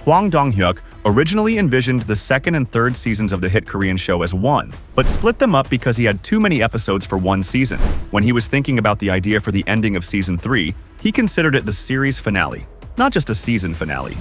Hwang Dong-hyuk originally envisioned the second and third seasons of the hit Korean show as one, but split them up because he had too many episodes for one season. When he was thinking about the idea for the ending of season 3, he considered it the series finale, not just a season finale.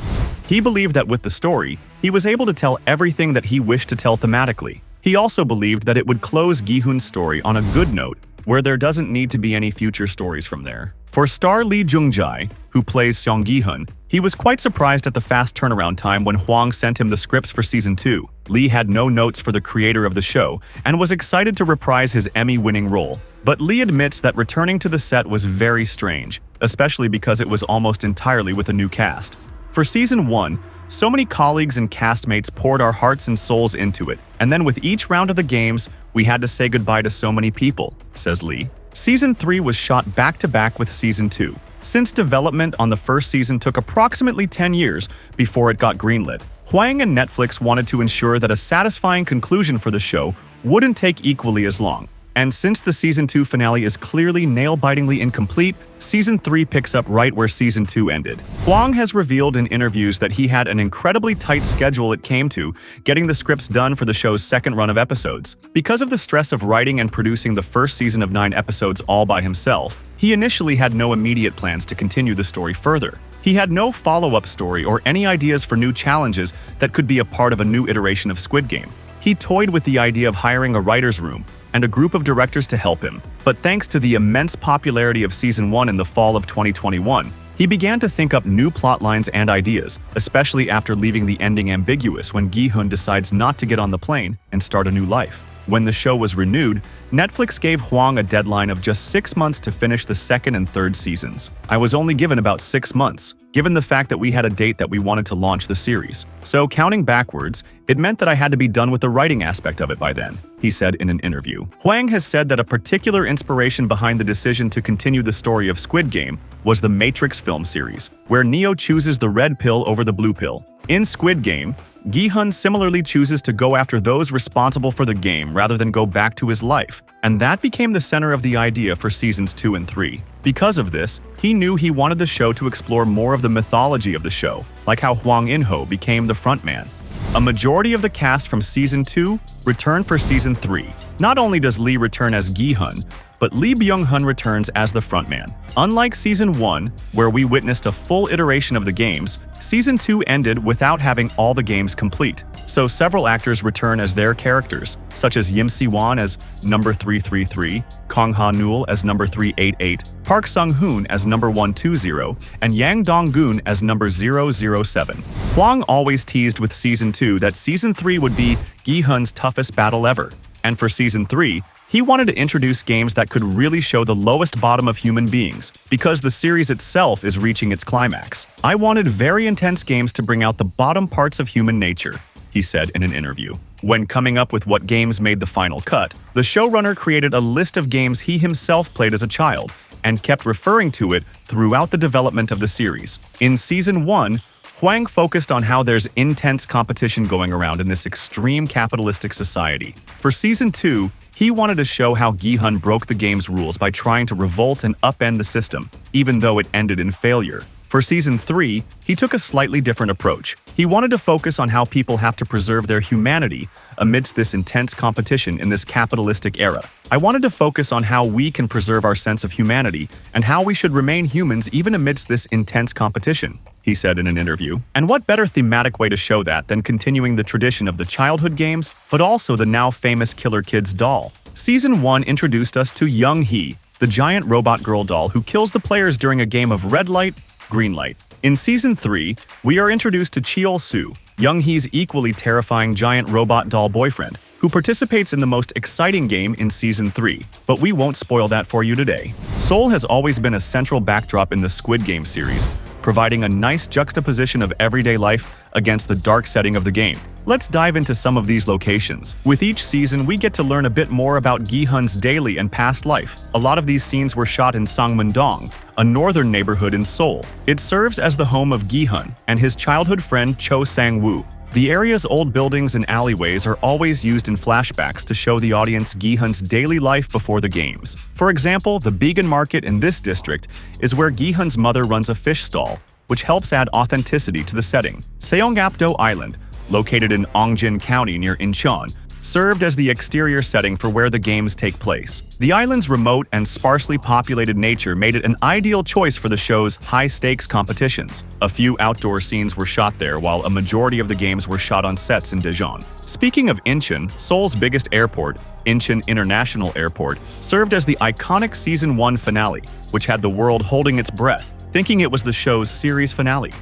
He believed that with the story, he was able to tell everything that he wished to tell thematically. He also believed that it would close Gi-hun's story on a good note, where there doesn't need to be any future stories from there. For star Lee Jung-jae, who plays Song Gi-hun, he was quite surprised at the fast turnaround time when Hwang sent him the scripts for season 2. Lee had no notes for the creator of the show and was excited to reprise his Emmy-winning role. But Lee admits that returning to the set was very strange, especially because it was almost entirely with a new cast. For season 1, so many colleagues and castmates poured our hearts and souls into it, and then with each round of the games, we had to say goodbye to so many people, says Lee. Season 3 was shot back-to-back with Season 2. Since development on the first season took approximately 10 years before it got greenlit, Hwang and Netflix wanted to ensure that a satisfying conclusion for the show wouldn't take equally as long. And since the Season 2 finale is clearly nail-bitingly incomplete, Season 3 picks up right where Season 2 ended. Hwang has revealed in interviews that he had an incredibly tight schedule it came to getting the scripts done for the show's second run of episodes. Because of the stress of writing and producing the first season of 9 episodes all by himself, he initially had no immediate plans to continue the story further. He had no follow-up story or any ideas for new challenges that could be a part of a new iteration of Squid Game. He toyed with the idea of hiring a writer's room and a group of directors to help him. But thanks to the immense popularity of Season 1 in the fall of 2021, he began to think up new plotlines and ideas, especially after leaving the ending ambiguous when Gi-hun decides not to get on the plane and start a new life. When the show was renewed, Netflix gave Hwang a deadline of just 6 months to finish the second and third seasons. I was only given about 6 months, given the fact that we had a date that we wanted to launch the series. So counting backwards, it meant that I had to be done with the writing aspect of it by then, he said in an interview. Hwang has said that a particular inspiration behind the decision to continue the story of Squid Game was the Matrix film series, where Neo chooses the red pill over the blue pill. In Squid Game, Gi-hun similarly chooses to go after those responsible for the game rather than go back to his life, and that became the center of the idea for seasons 2 and 3. Because of this, he knew he wanted the show to explore more of the mythology of the show, like how Hwang In-ho became the frontman. A majority of the cast from Season 2 returned for Season 3. Not only does Lee return as Gi-hun, but Lee Byung-hun returns as the frontman. Unlike Season 1, where we witnessed a full iteration of the games, Season 2 ended without having all the games complete. So several actors return as their characters, such as Yim Si-won as number 333, Kang Ha-neul as number 388, Park Sung-hoon as number 120, and Yang Dong-gun as number 007. Hwang always teased with Season 2 that Season 3 would be Gi-hun's toughest battle ever. And for Season 3, he wanted to introduce games that could really show the lowest bottom of human beings, because the series itself is reaching its climax. I wanted very intense games to bring out the bottom parts of human nature, he said in an interview. When coming up with what games made the final cut, the showrunner created a list of games he himself played as a child, and kept referring to it throughout the development of the series. In Season 1, Hwang focused on how there's intense competition going around in this extreme capitalistic society. For Season 2, he wanted to show how Gi-hun broke the game's rules by trying to revolt and upend the system, even though it ended in failure. For Season 3, he took a slightly different approach. He wanted to focus on how people have to preserve their humanity amidst this intense competition in this capitalistic era. I wanted to focus on how we can preserve our sense of humanity and how we should remain humans even amidst this intense competition, he said in an interview. And what better thematic way to show that than continuing the tradition of the childhood games, but also the now famous Killer Kids doll. Season 1 introduced us to Young-hee, the giant robot girl doll who kills the players during a game of red light, green light. In Season 3, we are introduced to Cheol-soo, Young-hee's equally terrifying giant robot doll boyfriend, who participates in the most exciting game in Season 3, but we won't spoil that for you today. Seoul has always been a central backdrop in the Squid Game series, providing a nice juxtaposition of everyday life against the dark setting of the game. Let's dive into some of these locations. With each season, we get to learn a bit more about Gi-hun's daily and past life. A lot of these scenes were shot in Sangmun-dong, a northern neighborhood in Seoul. It serves as the home of Gi-hun and his childhood friend Cho Sang-woo. The area's old buildings and alleyways are always used in flashbacks to show the audience Gi-hun's daily life before the games. For example, the Beacon Market in this district is where Gi-hun's mother runs a fish stall, which helps add authenticity to the setting. Seongapdo Island, located in Ongjin County near Incheon, served as the exterior setting for where the games take place. The island's remote and sparsely populated nature made it an ideal choice for the show's high-stakes competitions. A few outdoor scenes were shot there, while a majority of the games were shot on sets in Daejeon. Speaking of Incheon, Seoul's biggest airport, Incheon International Airport, served as the iconic Season 1 finale, which had the world holding its breath, thinking it was the show's series finale.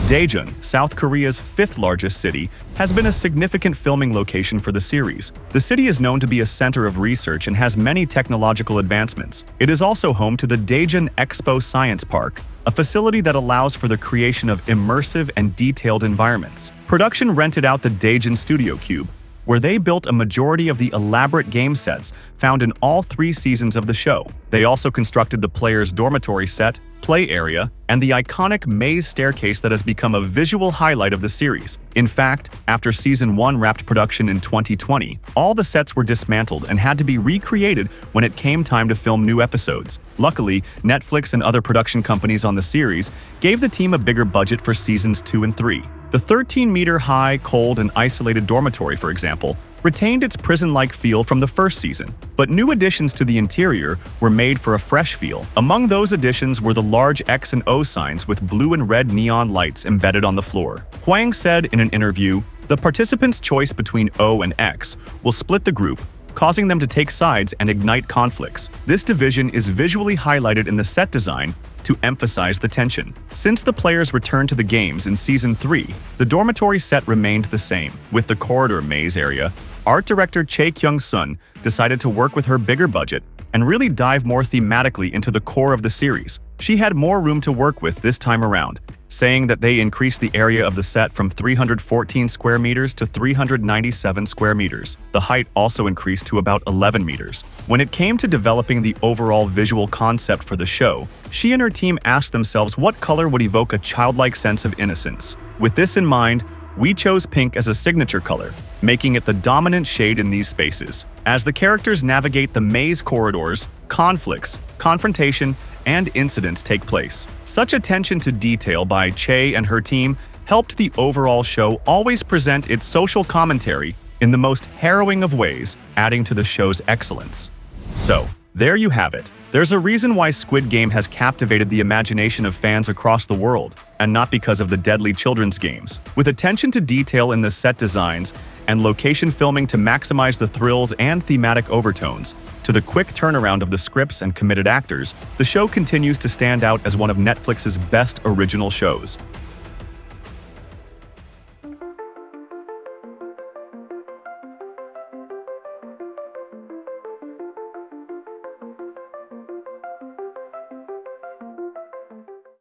Daejeon, South Korea's fifth-largest city, has been a significant filming location for the series. The city is known to be a center of research and has many technological advancements. It is also home to the Daejeon Expo Science Park, a facility that allows for the creation of immersive and detailed environments. Production rented out the Daejeon Studio Cube, where they built a majority of the elaborate game sets found in all 3 seasons of the show. They also constructed the players' dormitory set, play area, and the iconic maze staircase that has become a visual highlight of the series. In fact, after Season 1 wrapped production in 2020, all the sets were dismantled and had to be recreated when it came time to film new episodes. Luckily, Netflix and other production companies on the series gave the team a bigger budget for Seasons 2 and 3. The 13-meter high, cold, and isolated dormitory, for example, retained its prison-like feel from the first season, but new additions to the interior were made for a fresh feel. Among those additions were the large X and O signs with blue and red neon lights embedded on the floor. Hwang said in an interview, "The participants' choice between O and X will split the group, causing them to take sides and ignite conflicts. This division is visually highlighted in the set design to emphasize the tension." Since the players returned to the games in Season 3, the dormitory set remained the same. With the corridor maze area, art director Chae Kyung-sun decided to work with her bigger budget and really dive more thematically into the core of the series. She had more room to work with this time around, saying that they increased the area of the set from 314 square meters to 397 square meters. The height also increased to about 11 meters. When it came to developing the overall visual concept for the show, she and her team asked themselves what color would evoke a childlike sense of innocence. With this in mind, we chose pink as a signature color, making it the dominant shade in these spaces. As the characters navigate the maze corridors, conflicts, confrontation, and incidents take place. Such attention to detail by Chae and her team helped the overall show always present its social commentary in the most harrowing of ways, adding to the show's excellence. So, there you have it. There's a reason why Squid Game has captivated the imagination of fans across the world, and not because of the deadly children's games. With attention to detail in the set designs and location filming to maximize the thrills and thematic overtones, to the quick turnaround of the scripts and committed actors, the show continues to stand out as one of Netflix's best original shows.